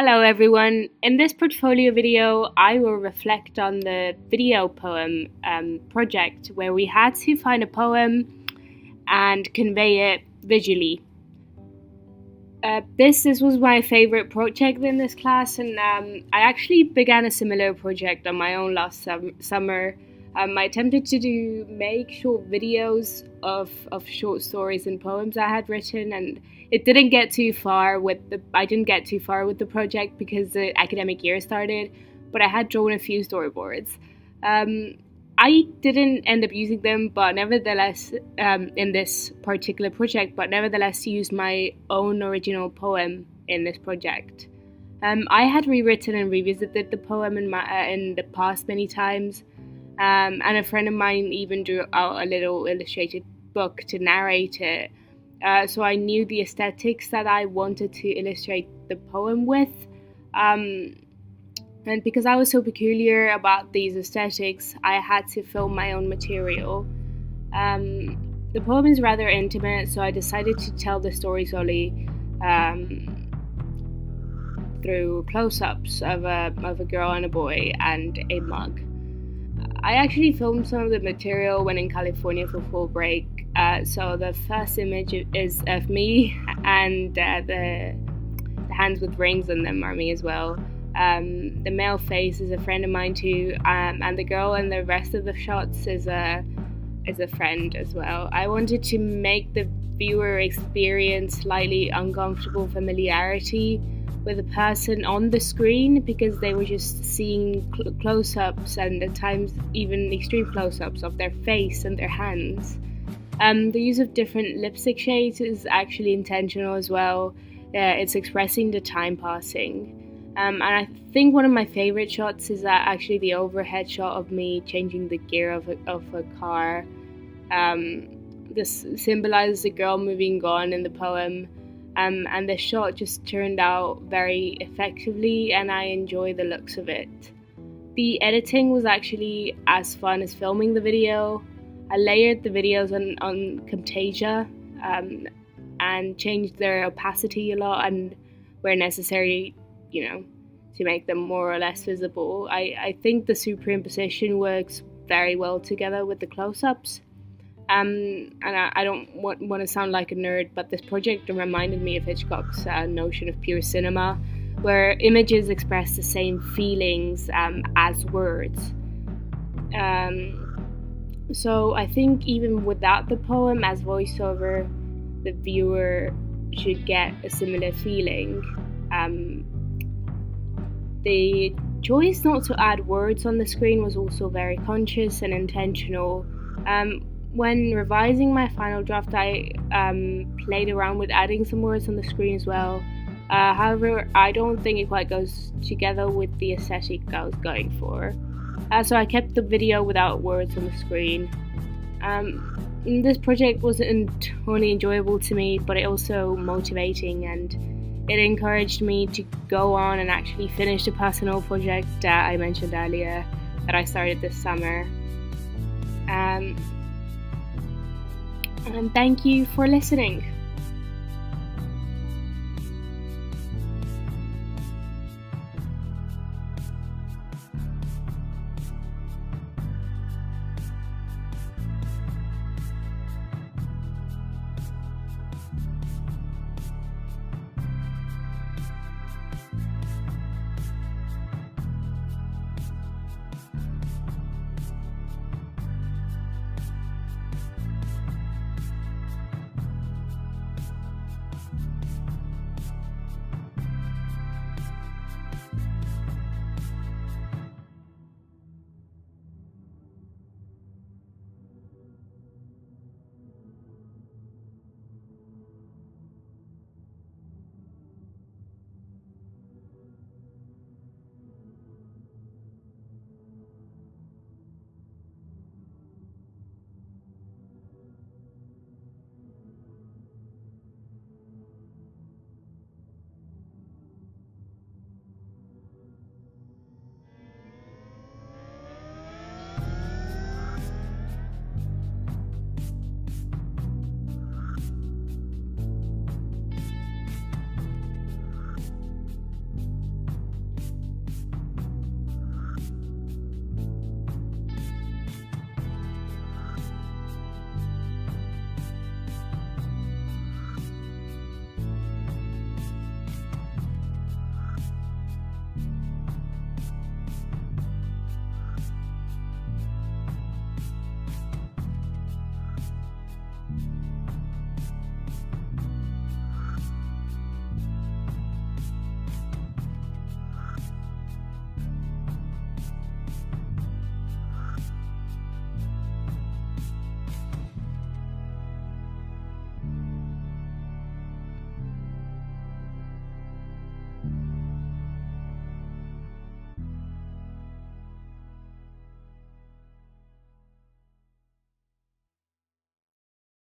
Hello everyone. In this portfolio video, I will reflect on the video poem project where we had to find a poem and convey it visually. This was my favorite project in this class, and I actually began a similar project on my own last summer. I attempted to make short videos of short stories and poems I had written, and it didn't get too far I didn't get too far with the project because the academic year started, but I had drawn a few storyboards. I didn't end up using them, but nevertheless, in this particular project, but nevertheless used my own original poem in this project. I had rewritten and revisited the poem in the past many times, and a friend of mine even drew out a little illustrated book to narrate it. So I knew the aesthetics that I wanted to illustrate the poem with. And because I was so peculiar about these aesthetics, I had to film my own material. The poem is rather intimate, so I decided to tell the story solely through close-ups of a girl and a boy and a mug. I actually filmed some of the material when in California for fall break, so the first image is of me, and the hands with rings on them are me as well. The male face is a friend of mine too, and the girl and the rest of the shots is a friend as well. I wanted to make the viewer experience slightly uncomfortable familiarity with a person on the screen, because they were just seeing close-ups and at times even extreme close-ups of their face and their hands. The use of different lipstick shades is actually intentional as well. It's expressing the time passing. And I think one of my favorite shots is actually the overhead shot of me changing the gear of a car. This symbolizes the girl moving on in the poem, and the shot just turned out very effectively, and I enjoy the looks of it. The editing was actually as fun as filming the video. I layered the videos on Camtasia and changed their opacity a lot, and where necessary, to make them more or less visible. I think the superimposition works very well together with the close-ups. And I don't want to sound like a nerd, but this project reminded me of Hitchcock's notion of pure cinema, where images express the same feelings as words. So I think even without the poem as voiceover, the viewer should get a similar feeling. The choice not to add words on the screen was also very conscious and intentional. When revising my final draft, I played around with adding some words on the screen as well. However, I don't think it quite goes together with the aesthetic I was going for. So I kept the video without words on the screen. This project wasn't only enjoyable to me, but it also motivating, and it encouraged me to go on and actually finish the personal project that I mentioned earlier that I started this summer. And thank you for listening.